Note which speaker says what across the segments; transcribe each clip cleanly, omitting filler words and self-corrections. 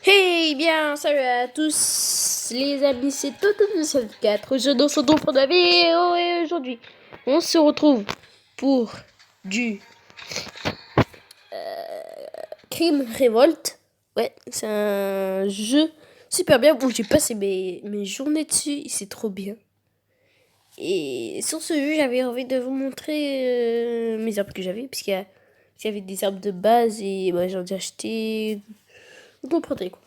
Speaker 1: Hey bien, salut à tous les amis, c'est Toto274. Aujourd'hui, on se retrouve pour la vidéo et aujourd'hui, on se retrouve pour du Crime Revolt. Ouais, c'est un jeu super bien où j'ai passé mes journées dessus, c'est trop bien. Et sur ce jeu, j'avais envie de vous montrer mes arbres que j'avais, parce qu'il y avait des arbres de base et j'en ai acheté. Vous comprenez quoi.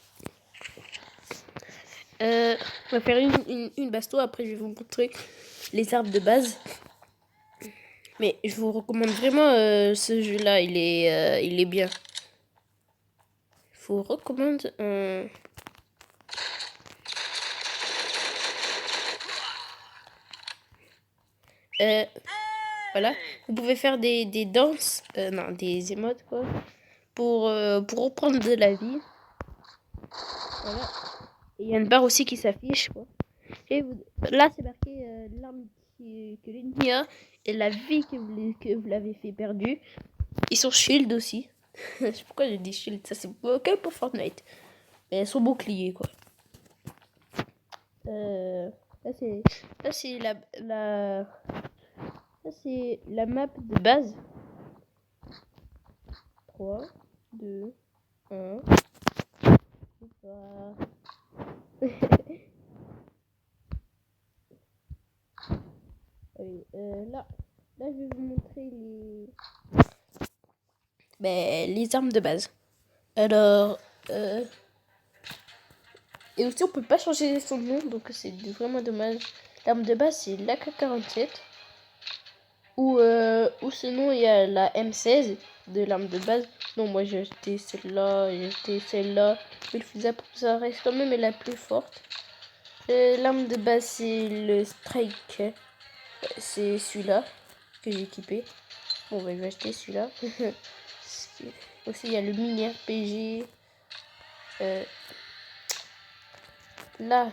Speaker 1: On va faire une basto, après je vais vous montrer les arbres de base. Mais je vous recommande vraiment ce jeu-là, il est bien. Je vous recommande voilà, vous pouvez faire des danses, non, des émotes quoi, pour reprendre de la vie. Voilà. Et il y a une barre aussi qui s'affiche quoi. Et là c'est marqué l'arme que l'ennemi a et la vie que vous l'avez fait perdue. Ils sont shield aussi. Je sais pourquoi j'ai dit shield, ça c'est ok pour Fortnite. Mais elles sont boucliers quoi. Là c'est la ça c'est la map de base. 3, 2, 1. Oui, là je vais vous montrer les armes de base. Alors et aussi on peut pas changer son nom, donc c'est vraiment dommage. L'arme de base c'est l'AK-47. Ou sinon il y a la M16 de l'arme de base. Non, moi j'ai acheté celle-là, j'ai acheté celle-là. Mais le fusil ça reste quand même la plus forte. L'arme de base c'est le Strike. C'est celui-là que j'ai équipé. Bon, je vais acheter celui-là. Aussi il y a le mini RPG. Là,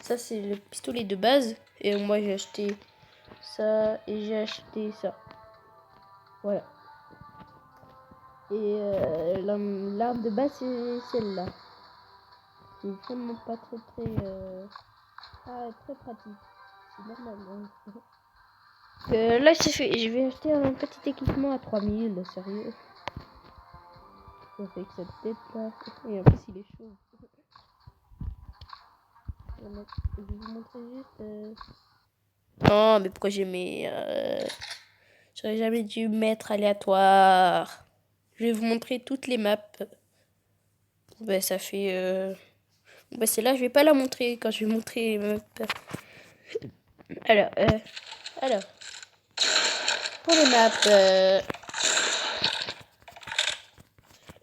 Speaker 1: ça c'est le pistolet de base. Et moi j'ai acheté ça et j'ai acheté ça. Voilà. Et l'arme de base c'est celle-là. C'est vraiment pas très très pratique. C'est normal. Hein. Là c'est fait. Je vais acheter un petit équipement à 3000, sérieux. Avec cette tête là. Et en plus il est chaud. Je vais vous montrer juste. Non, mais pourquoi j'ai mis. J'aurais jamais dû mettre aléatoire. Je vais vous montrer toutes les maps. Ben, ça fait. Ben, celle-là, je vais pas la montrer quand je vais montrer les maps. Alors, alors pour les maps.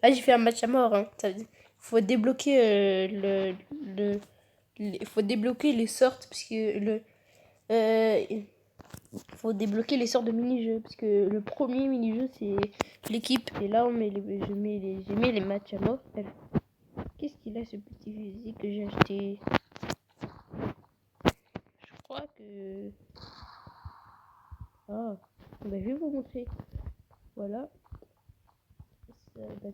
Speaker 1: Là, j'ai fait un match à mort. Hein. Ça veut dire, faut débloquer faut débloquer les sortes parce que faut débloquer les sortes de mini-jeux parce que le premier mini-jeu c'est l'équipe et là j'ai mis les matchs à mort. Qu'est-ce qu'il a ce petit fusil que j'ai acheté? Je crois que ben, je vais vous montrer. Voilà. Tac.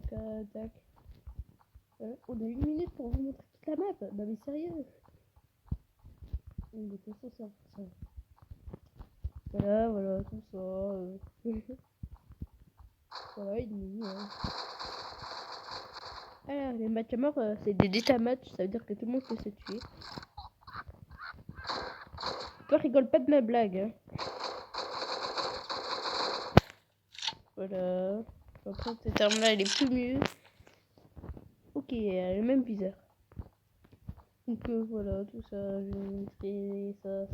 Speaker 1: Voilà. On a 1 minute pour vous montrer toute la map. Non mais sérieux. De toute façon ça. Voilà, tout ça. Voilà, il est hein. Alors, les matchs à mort, c'est des déta matchs, ça veut dire que tout le monde peut se tuer. Toi, rigole pas de ma blague. Hein. Voilà. Après, cette arme-là, elle est plus mieux. Ok, elle a le même viseur. Donc voilà, tout ça, je vais montrer ça.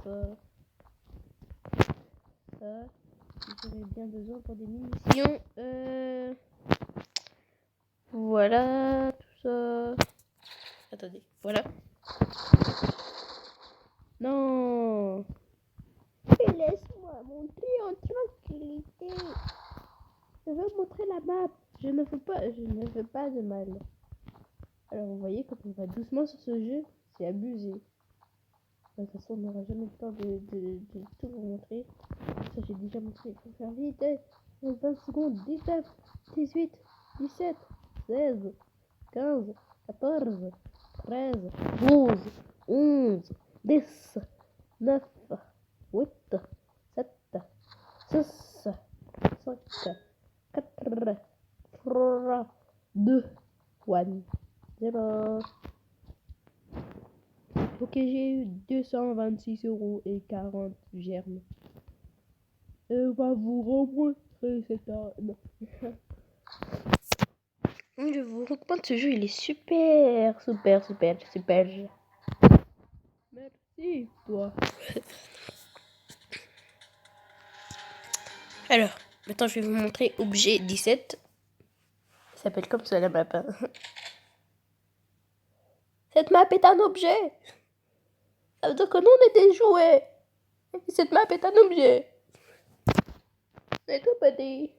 Speaker 1: J'aurais bien besoin pour des munitions. Voilà, tout ça. Attendez, voilà. Non. Mais laisse-moi montrer en tranquillité. Je veux montrer la map. Je ne fais pas de mal. Alors vous voyez, quand on va doucement sur ce jeu, c'est abusé. De toute façon, on n'aura jamais le temps de tout vous montrer. Ça, j'ai déjà montré. Il faut faire vite. 20 secondes. 19, 18, 17, 16, 15, 14, 13, 12, 11, 10, 9, 8, 7, 6, 5, 4, 3, 2, 1, 0. Ok, j'ai eu 226,40 € germes. On va vous remontrer cette arme. Je vous recommande ce jeu, il est super. Merci, toi. Alors, maintenant je vais vous montrer objet 17. Ça s'appelle comme ça la map. Cette map est un objet. Ça veut dire que nous on est des jouets. Et cette map est un objet. C'est tout petit.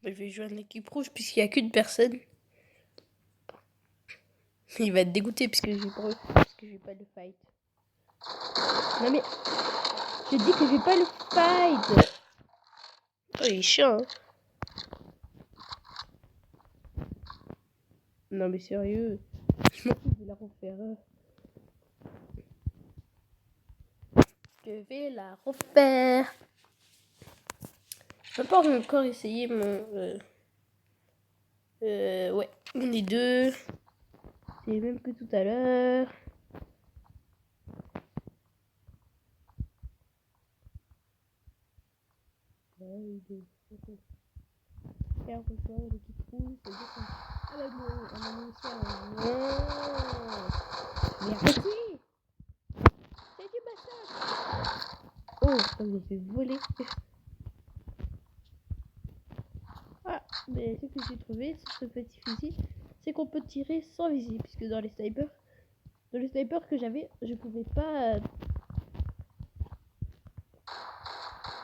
Speaker 1: Je vais jouer en équipe rouge puisqu'il n'y a qu'une personne. Il va être dégoûté parce que j'ai pas de fight. Non mais, je dis que j'ai pas le fight. Oh, il est chiant. Hein. Non mais sérieux. Je vais la refaire. Je vais la refaire. Je peux pas encore essayer mon... ouais, on est deux. C'est le même que tout à l'heure. Faire rejoindre l'équipe rouge, c'est-à-dire qu'on... Ah bah non, on a mis aussi un... Non. Mais arrêtez. C'est du massacre. Oh, ça me fait voler. Ah, mais ce que j'ai trouvé sur ce petit fusil, c'est qu'on peut tirer sans viser, puisque dans les snipers que j'avais, je pouvais pas...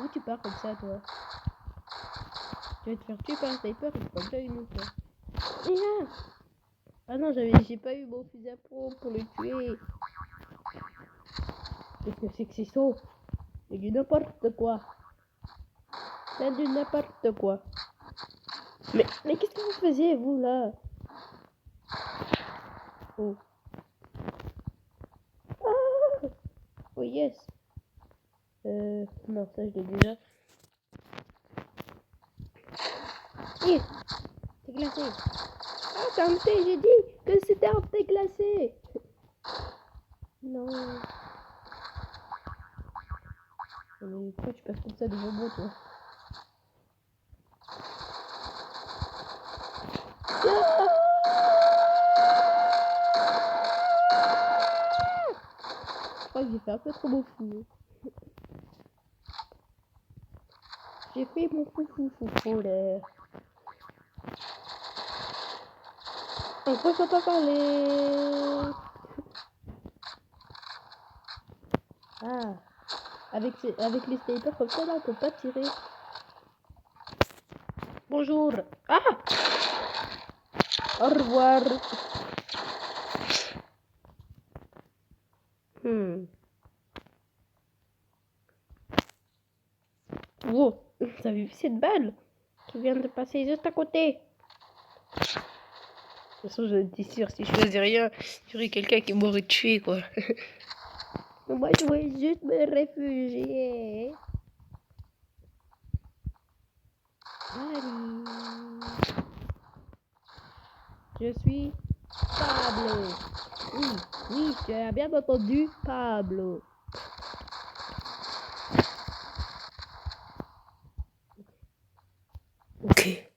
Speaker 1: Où tu pars comme ça, toi? Tu vas te faire tuer par un sniper, c'est comme ça une autre. Ah non, j'ai pas eu mon fusil à pompe pour le tuer. Qu'est-ce que c'est que c'est ça? C'est du n'importe quoi. C'est du n'importe quoi. Mais qu'est-ce que vous faisiez, vous, là? Oh. Ah! Oh, yes. Non, ça, je l'ai déjà. C'est glacé. Ah, t'as un thé, j'ai dit que c'était un thé glacé. Non. Mais pourquoi tu passes comme ça devant moi, toi? Je crois que j'ai fait un peu trop mon fou. J'ai fait mon fou là. Pourquoi faut pas parler? Ah, avec les snipers comme ça là, on peut pas tirer. Bonjour. Ah, au revoir. Wow, vous avez vu cette balle qui vient de passer juste à côté? De toute façon, j'étais sûre, si je faisais rien, il y aurait quelqu'un qui m'aurait tué, quoi. Moi, je voulais juste me réfugier. Allez. Je suis Pablo. Oui, tu as bien entendu, Pablo. Ok.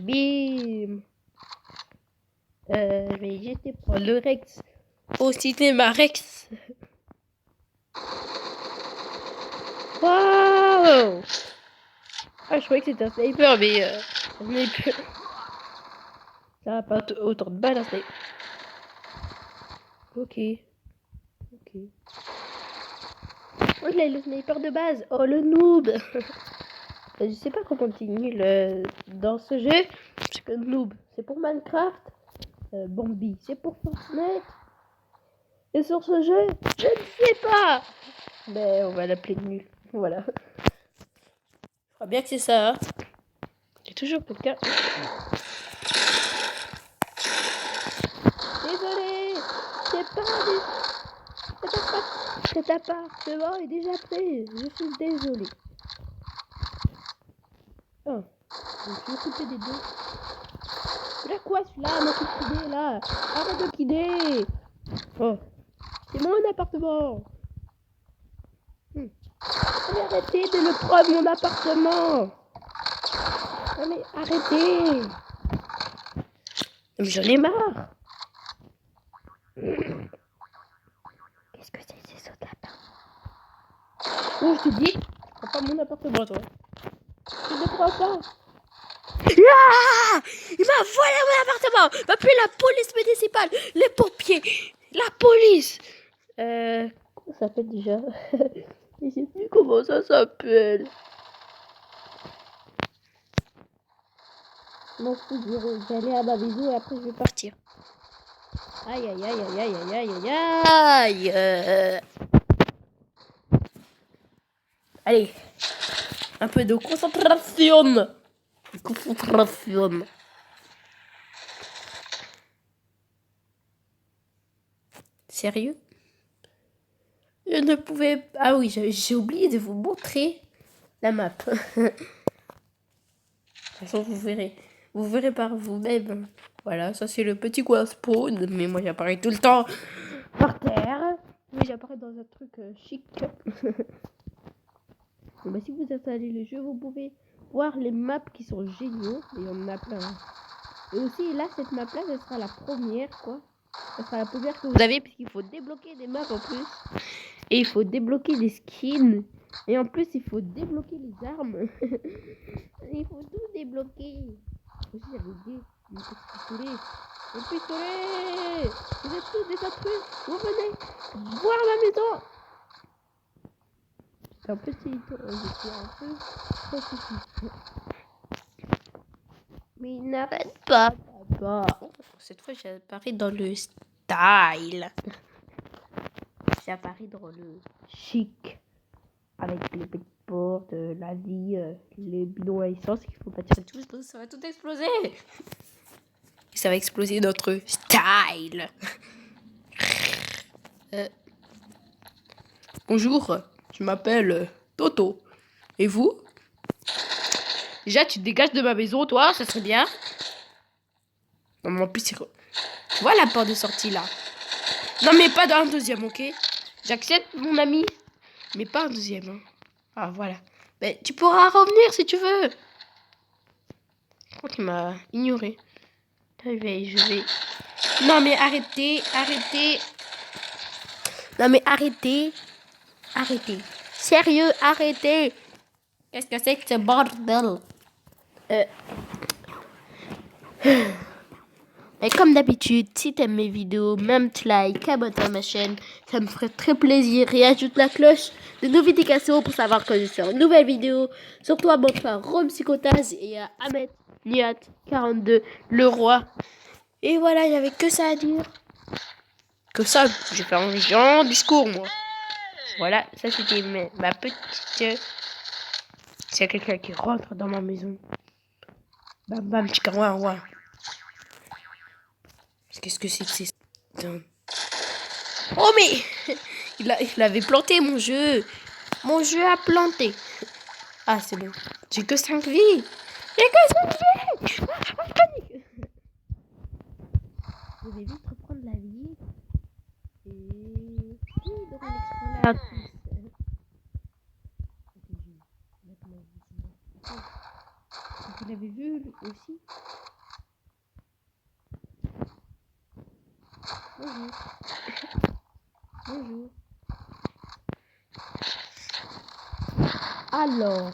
Speaker 1: Bim. Mais j'étais pour le Rex. Au cinéma Rex. Waouh. Ah, je croyais que c'était un sniper, mais un sniper. Ça va pas autant de balles, un sniper. Ok. Oh, il a le sniper de base. Oh, le noob. Je sais pas comment on dit nul dans ce jeu. Parce que noob, c'est pour Minecraft. Bambi, c'est pour Fortnite. Et sur ce jeu, je ne sais pas. Mais on va l'appeler nul. Voilà. Je crois bien que c'est ça. Hein. J'ai toujours quelqu'un. Désolé, cet appartement est déjà prêt. Je suis désolé. Oh, je suis occupé des deux. Là quoi celui-là, mon coup de kiné là. Arrête de kiné. Oh, c'est mon appartement. Mais arrêtez de me prendre mon appartement. Non mais arrêtez. J'en ai marre. Qu'est-ce que c'est ces sauts de lapin? Oh, je te dis, je prends pas mon appartement, toi. Je ne prends pas. Ah, il m'a volé mon appartement. Va appeler la police municipale, les pompiers, la police. Comment ça s'appelle déjà? Je sais plus comment ça s'appelle. Je m'en fous, je vais aller à ma maison et après je vais partir. Aïe aïe aïe aïe aïe aïe aïe aïe. Allez, un peu de concentration. Concentration. Sérieux? Je ne pouvais... Ah oui, j'ai oublié de vous montrer la map. De toute façon, vous verrez. Vous verrez par vous-même. Voilà, ça c'est le petit coin spawn. Mais moi j'apparais tout le temps par terre. Oui, j'apparais dans un truc chic. Bon, bah, si vous installez le jeu, vous pouvez voir les maps qui sont géniaux. Et il y en a plein. Et aussi, là, cette map-là, ce sera la première, quoi. Ce sera la première que vous avez, puisqu'il faut débloquer des maps en plus. Et il faut débloquer des skins. Et en plus, il faut débloquer les armes. Il faut tout débloquer. Aussi, j'avais oublié mon petit pistolet. Mon pistolet! Vous êtes tous des intrus. Vous venez voir ma maison. C'est un petit... Je suis un peu positif. Mais il n'arrête pas, papa. Cette fois, j'apparais dans le style. J'apparais dans le chic. Avec les petites portes, la vie, les bidons à essence qu'il faut pas tirer tout, ça va tout exploser. Et ça va exploser notre style. Bonjour, je m'appelle Toto. Et vous? Déjà, tu te dégages de ma maison, toi, ça serait bien. Non, mais en plus, tu vois la porte de sortie là. Non, mais pas dans un deuxième, ok? J'accepte, mon ami, mais pas un deuxième. Hein. Ah, voilà. Mais tu pourras revenir si tu veux. Je crois qu'il m'a ignoré. Je vais... Non, mais arrêtez. Non, mais arrêtez. Sérieux, arrêtez. Qu'est-ce que c'est que ce bordel? Et comme d'habitude, si t'aimes mes vidéos, même tu like, abonne-toi à ma chaîne, ça me ferait très plaisir. Et ajoute la cloche de notification pour savoir quand je sors une nouvelle vidéo. Surtout abonne-toi à Rome Psychotase et à Ahmed Niat 42, le roi. Et voilà, il n'y avait que ça à dire. Que ça, j'ai fait un grand discours, moi. Voilà, ça c'était ma petite... S'il y a quelqu'un qui rentre dans ma maison. Bam bam, chica, ouah. Qu'est-ce que c'est que c'est... Oh mais il avait planté mon jeu. Mon jeu a planté. Ah c'est bon. J'ai que 5 vies. Je vais vite reprendre la vie. Et... Vous l'avez vu aussi? Bonjour. Alors...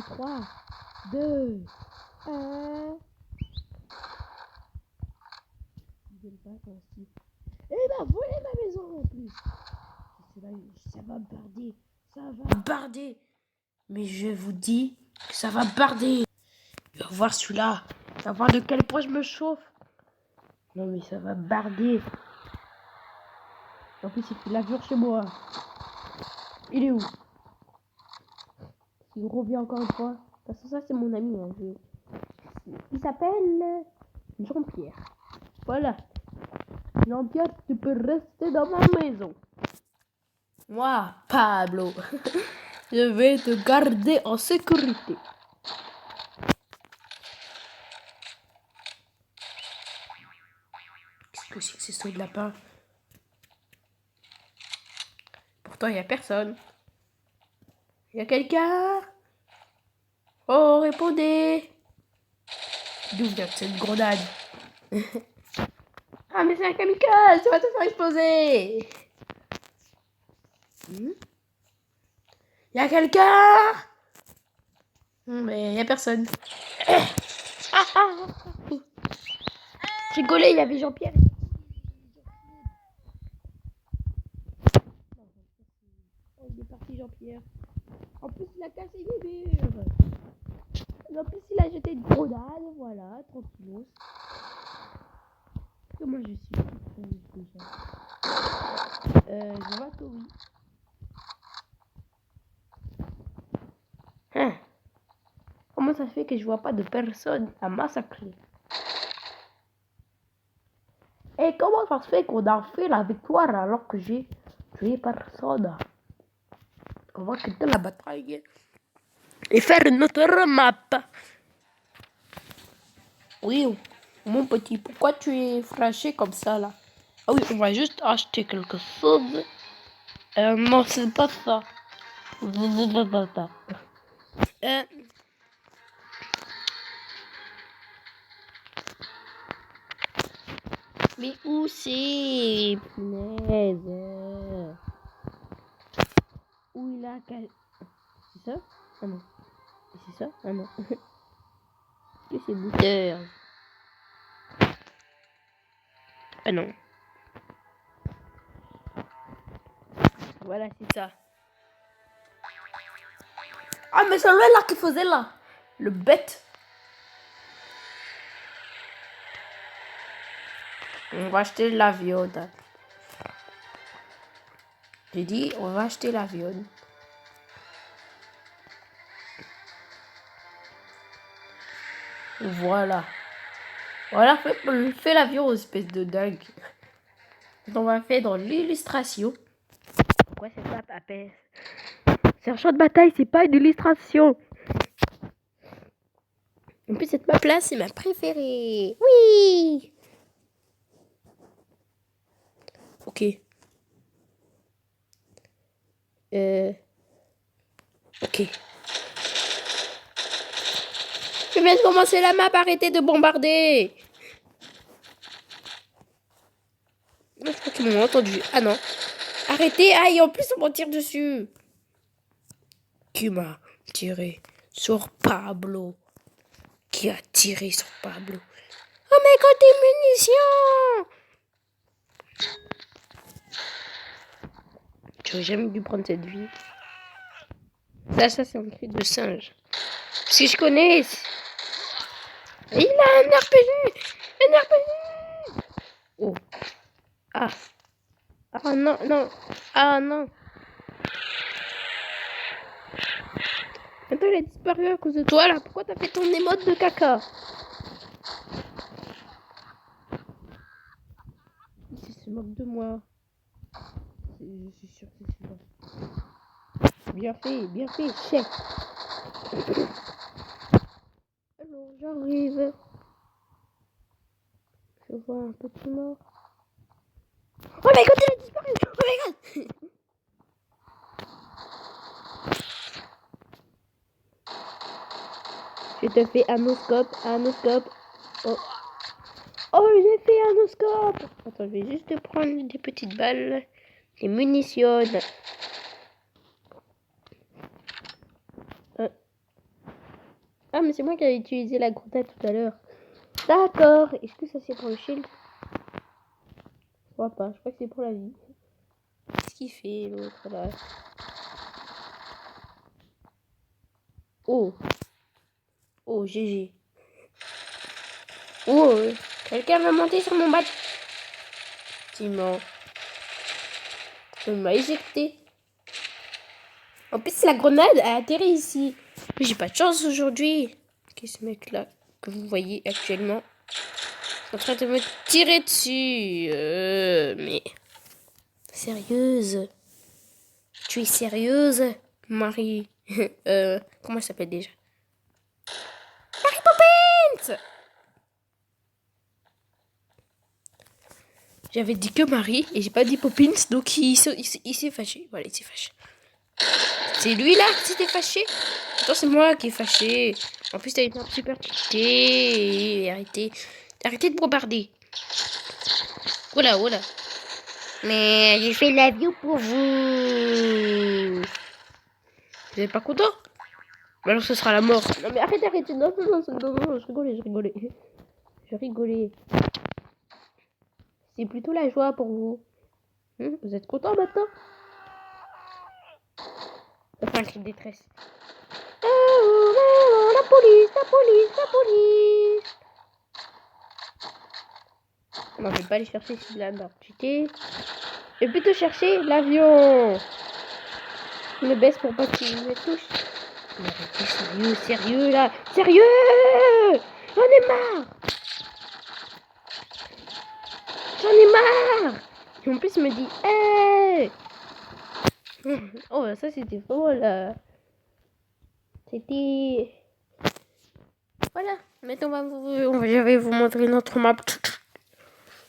Speaker 1: 3, 2, 1... Et il m'a volé ma maison en plus. Ça va barder. Ça va barder. Mais je vous dis que ça va barder. Il va voir celui-là. Tu vas voir de quel point je me chauffe. Non mais ça va barder. En plus il fait l'avion chez moi. Il est où? Il revient encore une fois. Parce que ça c'est mon ami. Hein. Il s'appelle Jean-Pierre. Voilà. Jean-Pierre, tu peux rester dans ma maison. Moi, Pablo, je vais te garder en sécurité. Qu'est-ce que c'est que ces sons de lapin? Pourtant, il n'y a personne. Il y a quelqu'un? Oh, répondez! D'où vient cette grenade? Ah, mais c'est un kamikaze! Ça va te faire exploser! Il y a quelqu'un? Mais il n'y a personne. J'ai gaulé, il y avait Jean-Pierre. Oh, il est parti Jean-Pierre. En plus, il a cassé les murs. En plus, il a jeté une grenade. Voilà, tranquillos. Parce que moi, je suis déjà. Je vois que oui. Hein? Comment ça se fait que je vois pas de personne à massacrer? Et comment ça se fait qu'on a fait la victoire alors que j'ai tué personne? On va quitter la bataille et faire une autre map. Oui, mon petit, pourquoi tu es fâché comme ça là? Ah oui, on va juste acheter quelque chose. Non, c'est pas ça. Mais où c'est? Punaise. Où il a... C'est ça? Ah non. C'est ça? Ah non. Que c'est booter? Ah non. Voilà, c'est ça. Ah, mais c'est lui-là qui faisait là. Le bête. On va acheter la viande. J'ai dit, on va acheter la viande. Voilà. Voilà, fais l'avion, espèce de dingue. On va faire dans l'illustration. Pourquoi c'est ça, papesse? C'est un champ de bataille, c'est pas une illustration. En plus, cette map-là, c'est ma préférée. Oui! Ok. Ok. Je viens de commencer la map, arrêtez de bombarder. Je crois qu'ils m'ont entendu. Ah non. Arrêtez, aïe, en plus on m'en tire dessus. Qui m'a tiré sur Pablo? Qui a tiré sur Pablo? Oh mais côté munitions! J'aurais jamais dû prendre cette vie. Ça c'est un cri de singe. Si je connais. Il a un RPG! Un RPG! Oh. Ah. Ah non, non. Ah non. Attends, il a disparu à cause de toi là. Pourquoi t'as fait ton émote de caca? Il se moque de moi. Je suis sûre que c'est ça. Bien fait, chef. Alors, j'arrive. Je vois un petit mort. Oh my god, il a disparu! Oh my god! Je te fais un oscope. Oh, oh j'ai fait un oscope! Attends, je vais juste te prendre des petites balles. Des munitions. Ah, mais c'est moi qui avais utilisé la grenade tout à l'heure. D'accord. Est-ce que ça c'est pour le shield? Je crois pas. Je crois que c'est pour la vie. Qu'est-ce qu'il fait l'autre là? Oh. Oh, GG. Oh, quelqu'un va monter sur mon bateau. Effectivement. Il m'a éjecté. En plus, la grenade a atterri ici. Mais j'ai pas de chance aujourd'hui. Qu'est-ce ce mec-là que vous voyez actuellement est en train de me tirer dessus. Mais sérieuse. Tu es sérieuse, Marie? Comment elle s'appelle déjà? Marie Poppins. J'avais dit que Marie et j'ai pas dit Poppins, donc il s'est fâché. Voilà, il s'est fâché. C'est lui là qui s'était fâché? Attends, c'est moi qui est fâché. En plus, t'as une arme super cheatée. Arrêtez de bombarder. Voilà, voilà. Mais j'ai fait l'avion pour vous. Vous êtes pas content? Alors ce sera la mort. Non mais arrêtez. Non, je rigolais. Je rigolais. C'est plutôt la joie pour vous. Vous êtes content maintenant? Ça fait un cri de détresse. La police. Non, je vais pas aller chercher celui-là. Tu sais. Je vais plutôt chercher l'avion. Je me baisse pour pas qu'il me touche. Mais arrêtez, sérieux là. Sérieux! J'en ai marre! Et en plus, il me dit, hey! Oh, ça c'était vraiment là. C'était. Voilà. Maintenant, je vais vous montrer notre map.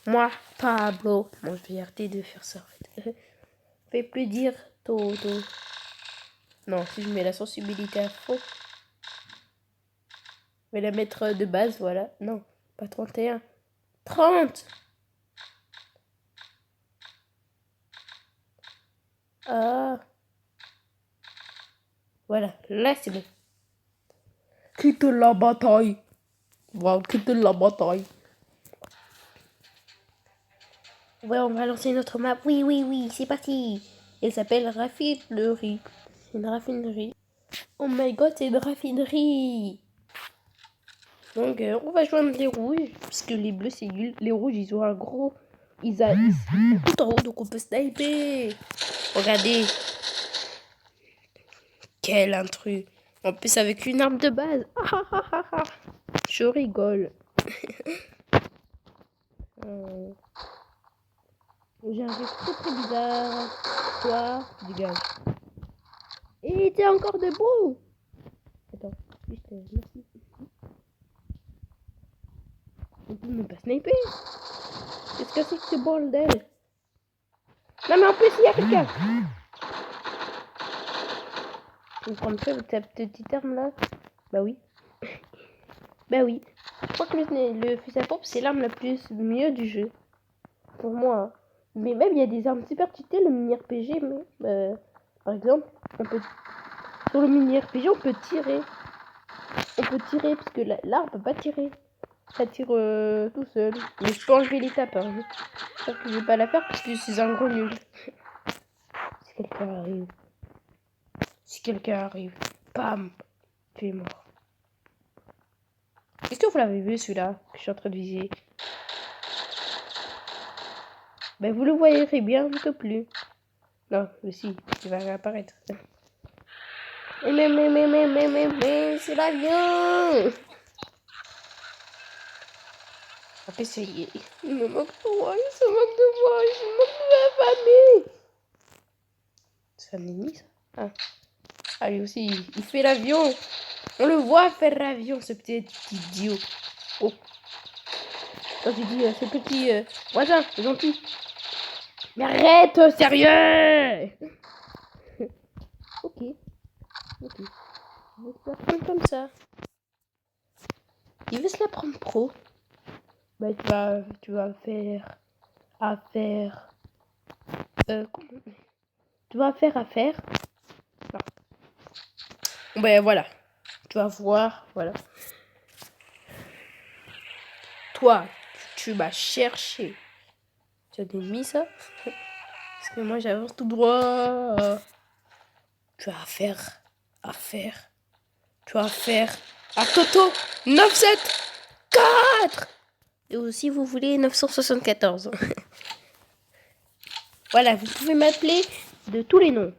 Speaker 1: Moi, Pablo. Bon, je vais arrêter de faire ça. Fait plus dire todo. Non, si je mets la sensibilité à fond. Je vais la mettre de base, voilà. Non, pas 31. 30. Ah. Voilà, là c'est bon. Quitte la bataille. Voilà, quitte la bataille. Ouais, on va lancer notre map. Oui, c'est parti. Elle s'appelle Raffinerie. C'est une raffinerie. Oh my god, c'est une raffinerie. Donc, on va joindre les rouges. Puisque les bleus, c'est nul. Les rouges, ils ont un gros. Ils sont tout en haut, donc on peut sniper. Regardez. Quel intrus. En plus, avec une arme de base. Je rigole. J'ai un rêve très bizarre. Toi, dégage. Et t'es encore debout. Attends, juste merci. On peut même pas sniper. Qu'est-ce que c'est que ce bordel? Non mais en plus il y a quelqu'un. Vous prendre ça avec ta petite arme là? Bah oui. Bah oui. Je crois que le fusil à pompe c'est l'arme la plus mieux du jeu. Pour moi. Mais même il y a des armes super cheatées, le mini RPG, mais par exemple, on peut sur le mini RPG on peut tirer. On peut tirer parce que là on peut pas tirer. Ça tire tout seul. Mais je peux enlever l'étape. Hein. Sauf que je vais pas la faire parce que c'est un gros nul. Si quelqu'un arrive. Bam. Tu es mort. Est-ce que vous l'avez vu celui-là que je suis en train de viser? Ben vous le voyez bien que plus. Non, mais si, il va réapparaître. Mais, c'est l'avion! En plus, il me manque de moi, il se manque de moi, il me manque de la famille! C'est un ennemi ça? Ah, lui aussi, il fait l'avion! On le voit faire l'avion, ce petit idiot! Oh! Quand tu dis ce petit voisin, c'est gentil! Mais arrête, sérieux! Ok. Je vais te la prendre comme ça. Il veut se la prendre pro. Bah tu vas faire affaire. Comment tu vas faire affaire. Non. Ben voilà. Tu vas voir, voilà. Toi, tu vas chercher. Tu as mis ça? Parce que moi j'avance tout droit. Tu vas faire affaire. Tu vas faire à Toto 9, 7, 4. ou si vous voulez 974. Voilà, vous pouvez m'appeler de tous les noms.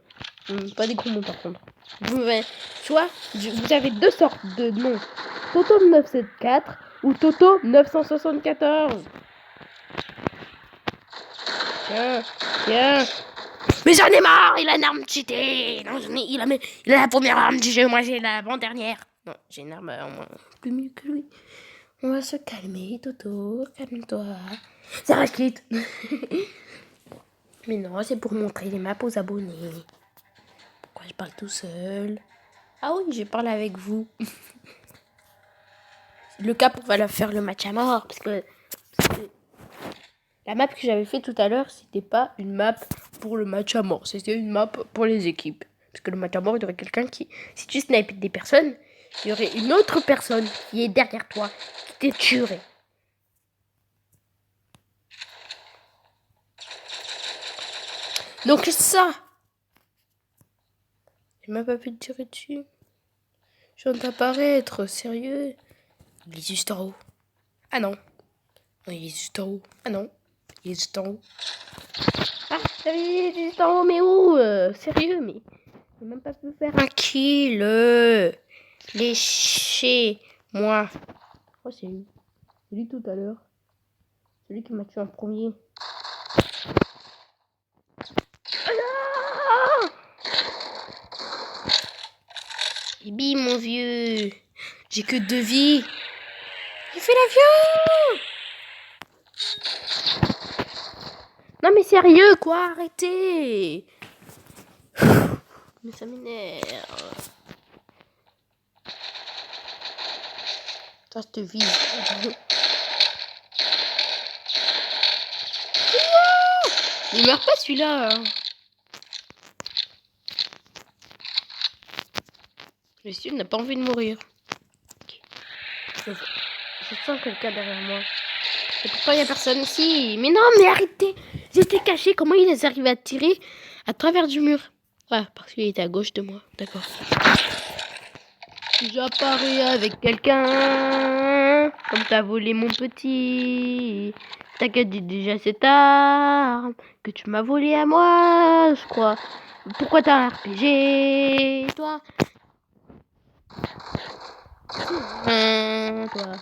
Speaker 1: Pas des gros mots par contre. Soit vous avez deux sortes de noms. Toto 974 ou Toto 974. Tiens. Mais j'en ai marre, il a une arme cheatée. Non, il a la première arme du jeu, moi j'ai l'avant-dernière. Non, j'ai une arme plus mieux que lui. On va se calmer, Toto, calme-toi. Ça va, quitte. Mais non, c'est pour montrer les maps aux abonnés. Pourquoi je parle tout seul? Ah oui, je parle avec vous. Le cap, on va faire le match à mort. Parce que la map que j'avais fait tout à l'heure, c'était pas une map pour le match à mort. C'était une map pour les équipes. Parce que le match à mort, il y aurait quelqu'un qui... Si tu snipes des personnes, il y aurait une autre personne qui est derrière toi, qui te tuerait. Donc ça, j'ai même pas pu te tirer dessus. Je viens d'apparaître, sérieux. Il est juste en haut. Ah non. Non, il est juste en haut. Ah non. Il est juste en haut. Ah, il est juste en haut, mais où sérieux, mais j'ai même pas pu faire un kill. Léchez-moi. Oh, c'est lui. C'est lui tout à l'heure. Celui qui m'a tué en premier. Ah, et bim, mon vieux. J'ai que 2 vies. Il fait l'avion. Non mais sérieux quoi, arrêtez. Mais ça m'énerve. Toi je te vise. Il meurt pas celui-là. Je suis n'a pas envie de mourir. Okay. Je sens quelqu'un derrière moi. Et pourquoi il n'y a personne ici? Mais non, mais arrêtez. J'étais caché. Comment il est arrivé à tirer à travers du mur? Ah, parce qu'il était à gauche de moi. D'accord. J'apparais avec quelqu'un. Comme t'as volé mon petit. T'inquiète, dis déjà cette arme que tu m'as volé à moi, je crois. Pourquoi t'as un RPG, toi? Toi.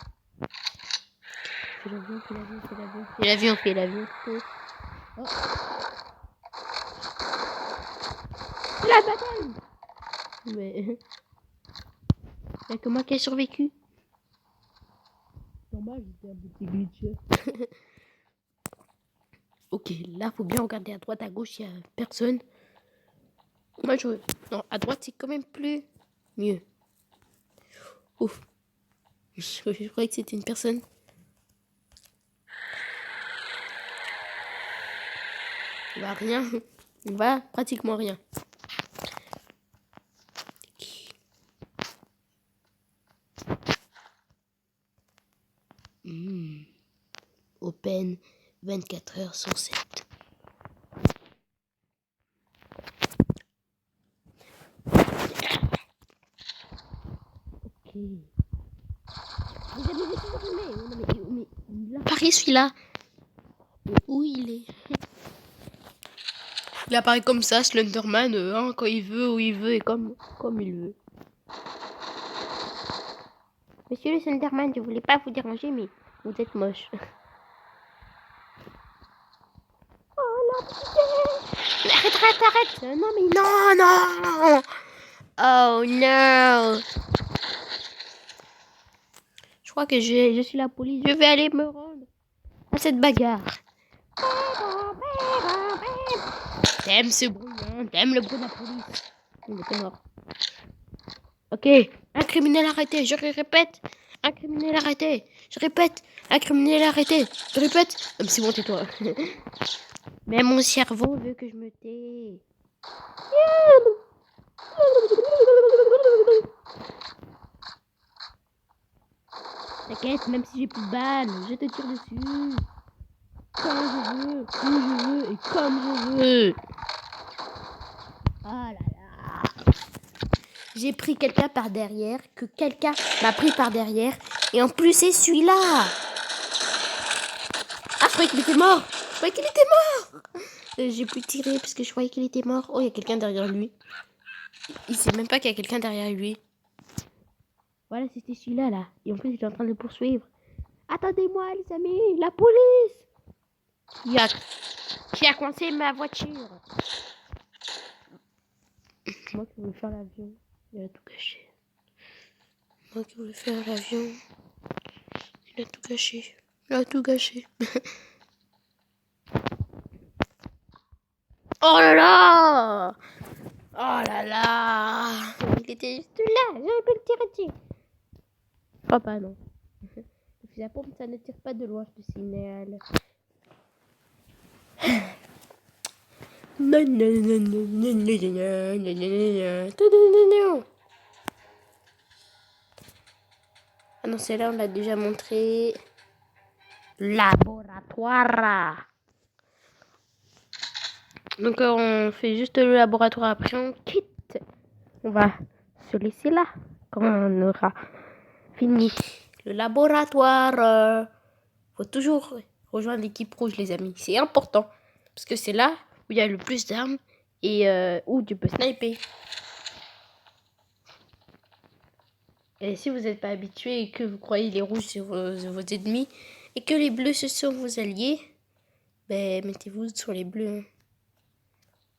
Speaker 1: Fais l'avion. Oh. C'est la bataille. Mais y'a que moi qui ai survécu. Normal, j'étais un petit glitch. Ok, là faut bien regarder à droite, à gauche, il y a personne. Moi je... Non, à droite c'est quand même plus mieux. Ouf. Je croyais que c'était une personne. Il va rien. Il va pratiquement rien. Open 24 heures sur 7. Ok. Mais il apparaît celui-là. Où il est? Il apparaît comme ça, Slenderman, hein, quand il veut, où il veut et comme il veut. Monsieur le Slenderman, je voulais pas vous déranger, mais vous êtes moche. Oh non, arrête. Non, mais non. Oh non. Je crois que je suis la police. Je vais aller me rendre à cette bagarre. T'aimes ce bruit, hein? T'aimes le bruit de la police. Il était mort. Ok, un criminel arrêté, je répète. Un criminel arrêté. Je répète, un criminel arrêté. Je répète. Ah, c'est bon, tais-toi. Mais mon cerveau veut que je me tais. T'inquiète, même si j'ai plus de balles, je te tire dessus. Quand je veux, où je veux et comme je veux. Ah là là. J'ai pris quelqu'un par derrière, que quelqu'un m'a pris par derrière. Et en plus, c'est celui-là. Ah, je croyais qu'il était mort. Je croyais qu'il était mort. J'ai pu tirer parce que je croyais qu'il était mort. Oh, il y a quelqu'un derrière lui. Il sait même pas qu'il y a quelqu'un derrière lui. Voilà, c'était celui-là, là. Et en plus, il est en train de le poursuivre. Attendez-moi, les amis. La police. Qui a coincé ma voiture. Moi qui voulais faire l'avion. Il a tout gâché. Moi qui voulais faire l'avion. Il a tout gâché. Il a tout gâché. Oh là là! Oh là là! Il était juste là, j'aurais pu le tirer dessus. Je crois pas, non. Le fusil à pompe, ça ne tire pas de loin, je te signale. Non, non, non, non, non, non, non, non, non, non. Ah non, celle-là, on l'a déjà montré. Laboratoire. Donc, on fait juste le laboratoire, après on quitte. On va se laisser là quand on aura fini le laboratoire. Faut toujours rejoindre l'équipe rouge, les amis. C'est important. Parce que c'est là où il y a le plus d'armes et où tu peux sniper. Et si vous n'êtes pas habitué et que vous croyez les rouges c'est vos ennemis et que les bleus ce sont vos alliés, ben mettez-vous sur les bleus. Hein.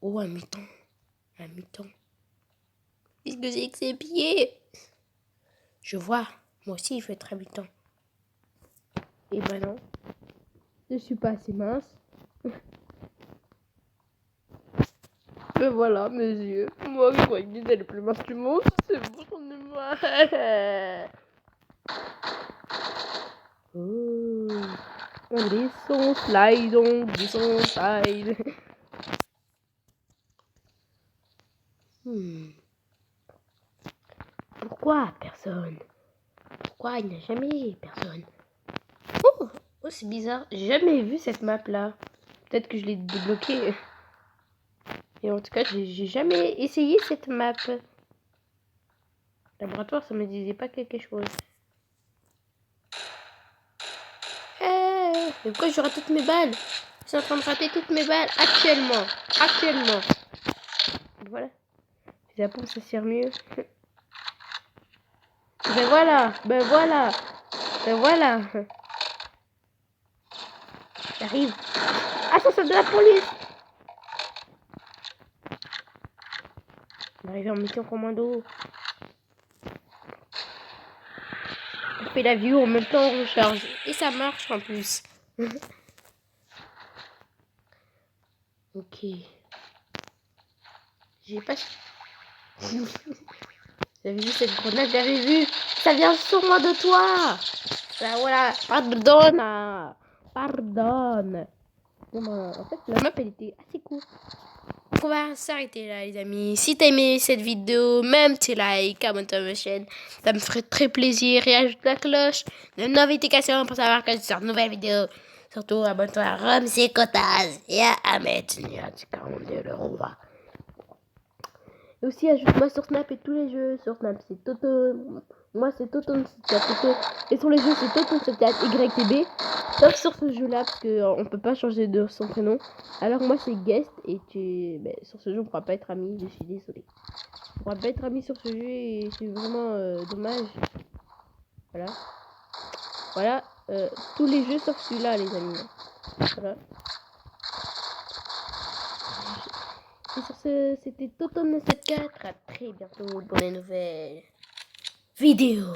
Speaker 1: Oh, à mi-temps. À mi-temps. Qu'est-ce que c'est que ces pieds? Je vois. Moi aussi, il faut être à mi-temps. Et ben non. Je suis pas assez mince. Mais voilà, mes yeux. Moi, je croyais que j'étais le plus mince du monde. C'est bon de moi. Oh. Descend, slide, on descend, slide. Pourquoi personne? Pourquoi il n'y a jamais personne? Oh, c'est bizarre. J'ai jamais vu cette map là. Peut-être que je l'ai débloquée. Et en tout cas, j'ai jamais essayé cette map. Laboratoire, ça me disait pas quelque chose. Mais pourquoi je rate toutes mes balles? Je suis en train de rater toutes mes balles actuellement. Actuellement. Voilà. La pompe, ça sert mieux. Ben voilà. Ben voilà. Ben voilà. J'arrive. Ah, ça c'est de la police. On arrive en mission commando. On fait la view en même temps on recharge. Et ça marche en plus. Ok. J'ai pas... J'avais vu cette grenade, j'avais vu. Ça vient sûrement de toi. Ben voilà. Pardonne. Pardonne. Bon, ben, en fait, la map, elle était assez cool. On va s'arrêter là, les amis. Si t'as aimé cette vidéo, même tes likes, abonne-toi à ma chaîne. Ça me ferait très plaisir. Et ajoute la cloche de notification pour savoir quand je sors de nouvelles vidéos. Surtout, abonne-toi à Ramsey Kotaz et à Ahmed Niat 42 le roi. Et aussi, ajoute-moi sur Snap et tous les jeux. Sur Snap, c'est Toto. Moi, c'est Toto. Et sur les jeux, c'est Toto 74 YTB. Sauf sur ce jeu-là, parce qu'on peut pas changer de son prénom. Alors, moi, c'est Guest. Et sur ce jeu, on pourra pas être amis. Je suis désolée. On pourra pas être amis sur ce jeu. Et c'est vraiment dommage. Voilà. Voilà. Tous les jeux sauf celui-là, les amis. Voilà. Et sur ce, c'était Toto 974. À très bientôt pour les nouvelles vidéos.